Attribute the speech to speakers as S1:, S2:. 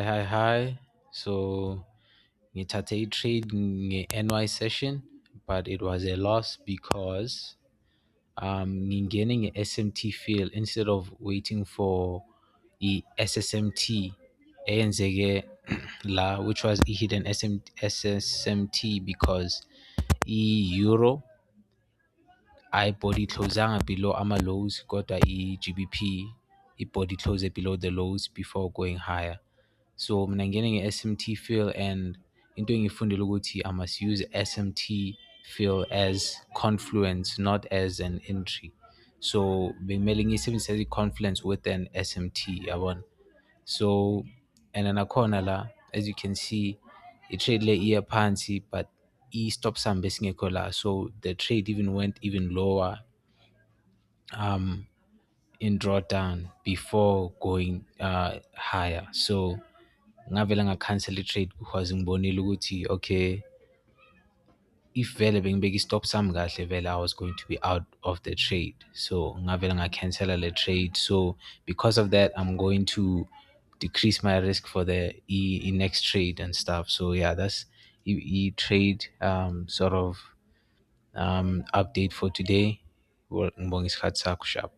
S1: Hi. So ngithathe i-trade nge-NY session, but it was a loss because ngingene nge-SMT fill instead of waiting for i-SSMT eyenzeke la, which was i-hidden SSMT because i-euro i-body closanga below ama-lows, kodwa i-GBP i-body close below the lows before going higher. So mina ngene nge-SMT fill, and into engifundile ukuthi I must use SMT fill as confluence, not as an entry. So bekumele ngiyisebenzise i-confluence with an SMT, yabona. So and then nakhona la, as you can see, i-trade le iya phansi, but i-stop sahamba besingekho la, so the trade even went even lower in drawdown before going higher. So ngavele ngacancel i-trade because ngibonile ukuthi okay, if vele bengibeka i-stop sami kahle vele I was going to be out of the trade. So ngavele ngacancela le trade. So because of that, I'm going to decrease my risk for the next trade and stuff. So yeah, that's trade sort of update for today. Ngibonga isikhathi sakho, Shap.